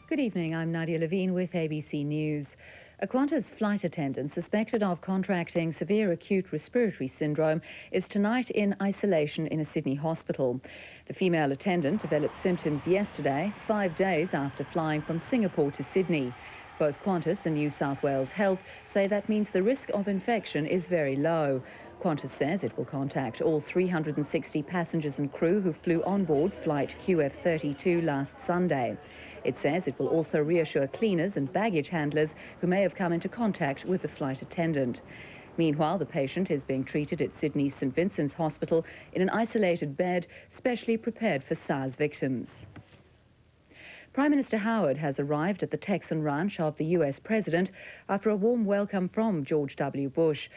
Good evening, I'm Nadia Levine with ABC News. A Qantas flight attendant suspected of contracting severe acute respiratory syndrome is tonight in isolation in a Sydney hospital. The female attendant developed symptoms yesterday, 5 days after flying from Singapore to Sydney. Both Qantas and New South Wales Health say that means the risk of infection is very low. Qantas says it will contact all 360 passengers and crew who flew on board flight QF32 last Sunday. It says it will also reassure cleaners and baggage handlers who may have come into contact with the flight attendant. Meanwhile, the patient is being treated at Sydney's St Vincent's Hospital in an isolated bed specially prepared for SARS victims. Prime Minister Howard has arrived at the Texan ranch of the US President after a warm welcome from George W. Bush.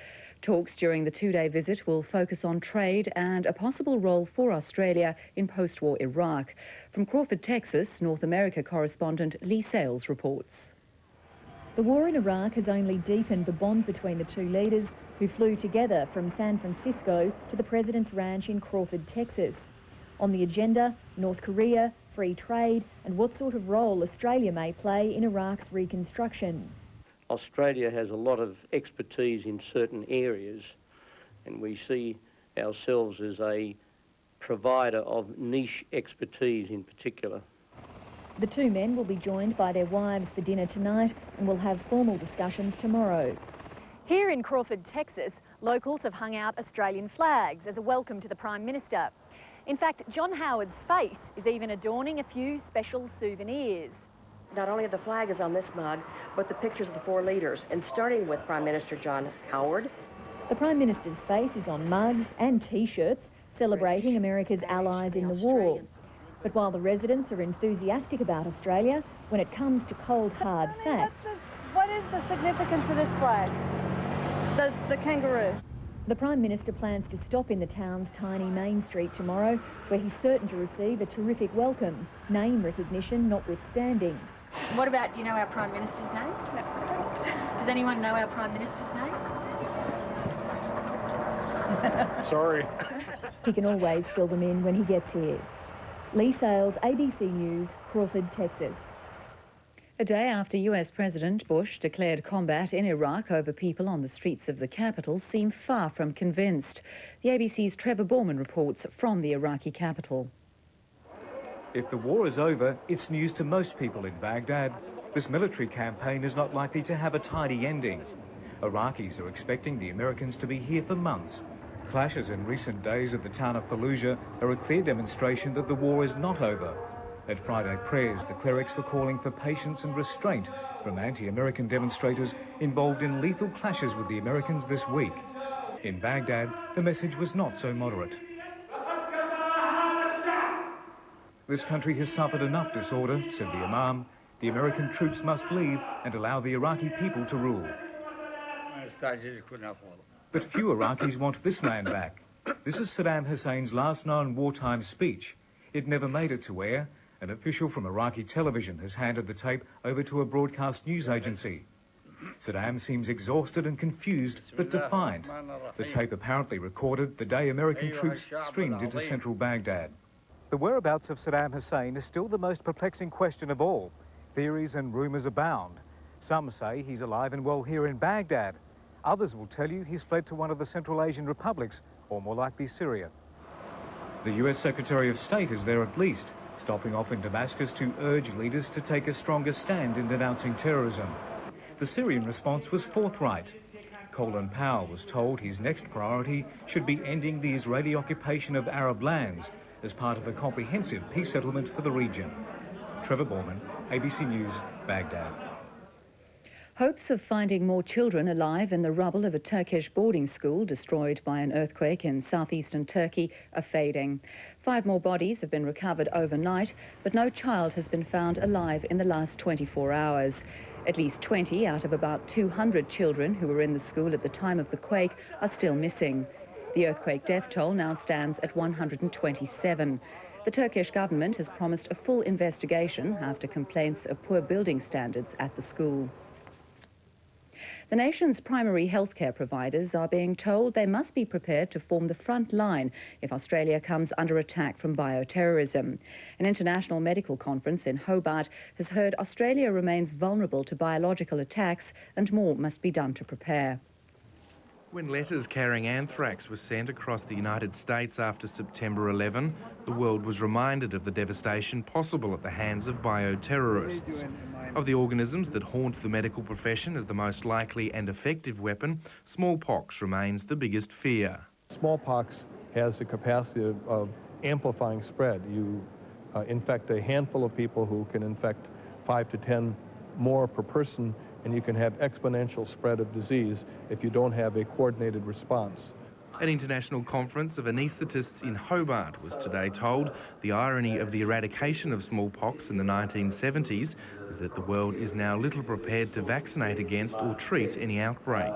Talks during the two-day visit will focus on trade and a possible role for Australia in post-war Iraq. From Crawford, Texas, North America correspondent Lee Sales reports. The war in Iraq has only deepened the bond between the two leaders who flew together from San Francisco to the President's ranch in Crawford, Texas. On the agenda, North Korea, free trade and what sort of role Australia may play in Iraq's reconstruction. Australia has a lot of expertise in certain areas, and we see ourselves as a provider of niche expertise in particular. The two men will be joined by their wives for dinner tonight and will have formal discussions tomorrow. Here in Crawford, Texas, locals have hung out Australian flags as a welcome to the Prime Minister. In fact, John Howard's face is even adorning a few special souvenirs. Not only the flag is on this mug, but the pictures of the four leaders, and starting with Prime Minister John Howard. The Prime Minister's face is on mugs and T-shirts celebrating America's allies in the war. But while the residents are enthusiastic about Australia, when it comes to cold, hard facts... What is the significance of this flag? The kangaroo. The Prime Minister plans to stop in the town's tiny Main Street tomorrow, where he's certain to receive a terrific welcome, name recognition notwithstanding. What about, do you know our Prime Minister's name? No. Does anyone know our Prime Minister's name? Sorry. He can always fill them in when he gets here. Lee Sales, ABC News, Crawford, Texas. A day after US President Bush declared combat in Iraq over people on the streets of the capital seem far from convinced. The ABC's Trevor Borman reports from the Iraqi capital. If the war is over, it's news to most people in Baghdad. This military campaign is not likely to have a tidy ending. Iraqis are expecting the Americans to be here for months. Clashes in recent days at the town of Fallujah are a clear demonstration that the war is not over. At Friday prayers, the clerics were calling for patience and restraint from anti-American demonstrators involved in lethal clashes with the Americans this week. In Baghdad, the message was not so moderate. This country has suffered enough disorder, said the Imam. The American troops must leave and allow the Iraqi people to rule. But few Iraqis want this man back. This is Saddam Hussein's last known wartime speech. It never made it to air. An official from Iraqi television has handed the tape over to a broadcast news agency. Saddam seems exhausted and confused, but defiant. The tape apparently recorded the day American troops streamed into central Baghdad. The whereabouts of Saddam Hussein is still the most perplexing question of all. Theories and rumours abound. Some say he's alive and well here in Baghdad. Others will tell you he's fled to one of the Central Asian republics, or more likely Syria. The US Secretary of State is there at least, stopping off in Damascus to urge leaders to take a stronger stand in denouncing terrorism. The Syrian response was forthright. Colin Powell was told his next priority should be ending the Israeli occupation of Arab lands as part of a comprehensive peace settlement for the region. Trevor Borman, ABC News, Baghdad. Hopes of finding more children alive in the rubble of a Turkish boarding school destroyed by an earthquake in southeastern Turkey are fading. 5 more bodies have been recovered overnight, but no child has been found alive in the last 24 hours. At least 20 out of about 200 children who were in the school at the time of the quake are still missing. The earthquake death toll now stands at 127. The Turkish government has promised a full investigation after complaints of poor building standards at the school. The nation's primary healthcare providers are being told they must be prepared to form the front line if Australia comes under attack from bioterrorism. An international medical conference in Hobart has heard Australia remains vulnerable to biological attacks and more must be done to prepare. When letters carrying anthrax were sent across the United States after September 11, the world was reminded of the devastation possible at the hands of bioterrorists. Of the organisms that haunt the medical profession as the most likely and effective weapon, smallpox remains the biggest fear. Smallpox has the capacity of amplifying spread. You infect a handful of people who can infect 5 to 10 more per person, and you can have exponential spread of disease if you don't have a coordinated response. An international conference of anaesthetists in Hobart was today told the irony of the eradication of smallpox in the 1970s is that the world is now little prepared to vaccinate against or treat any outbreak.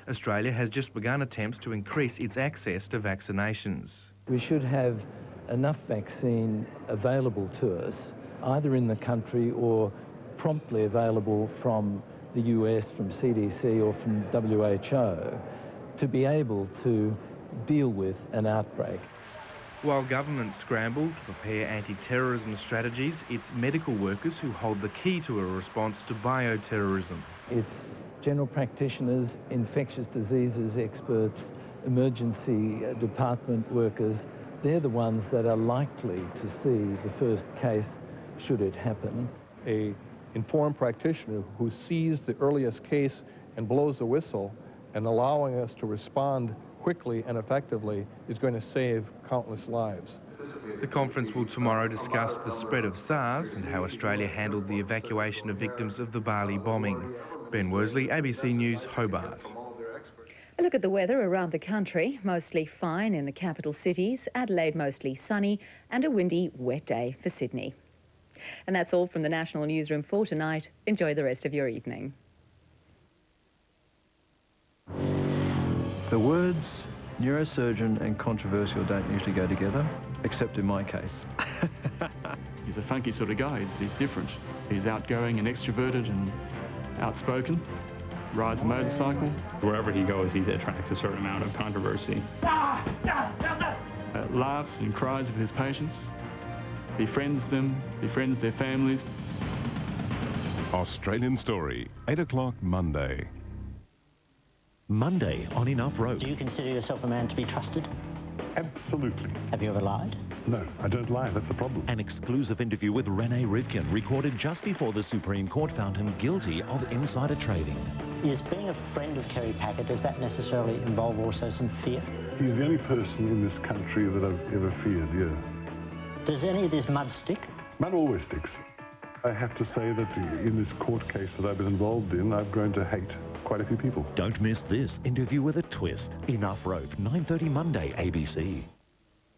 Australia has just begun attempts to increase its access to vaccinations. We should have enough vaccine available to us, either in the country or promptly available from the US, from CDC or from WHO, to be able to deal with an outbreak. While governments scramble to prepare anti-terrorism strategies, it's medical workers who hold the key to a response to bioterrorism. It's general practitioners, infectious diseases experts, emergency department workers. They're the ones that are likely to see the first case should it happen. An informed practitioner who sees the earliest case and blows the whistle and allowing us to respond quickly and effectively is going to save countless lives. The conference will tomorrow discuss the spread of SARS and how Australia handled the evacuation of victims of the Bali bombing. Ben Worsley, ABC News, Hobart. A look at the weather around the country. Mostly fine in the capital cities, Adelaide mostly sunny, and a windy, wet day for Sydney. And that's all from the National Newsroom for tonight. Enjoy the rest of your evening. The words neurosurgeon and controversial don't usually go together, except in my case. He's a funky sort of guy. He's different. He's outgoing and extroverted and outspoken. Rides a motorcycle. Wherever he goes, he attracts a certain amount of controversy. Laughs and cries with his patients. Befriends them, befriends their families. Australian Story, 8 o'clock Monday. Monday on Enough Rope. Do you consider yourself a man to be trusted? Absolutely. Have you ever lied? No, I don't lie. That's the problem. An exclusive interview with Renee Rivkin, recorded just before the Supreme Court found him guilty of insider trading. Is being a friend of Kerry Packer, does that necessarily involve also some fear? He's the only person in this country that I've ever feared, yes. Does any of this mud stick? Mud always sticks. I have to say that in this court case that I've been involved in, I've grown to hate quite a few people. Don't miss this interview with a twist. Enough Rope, 9:30 Monday, ABC.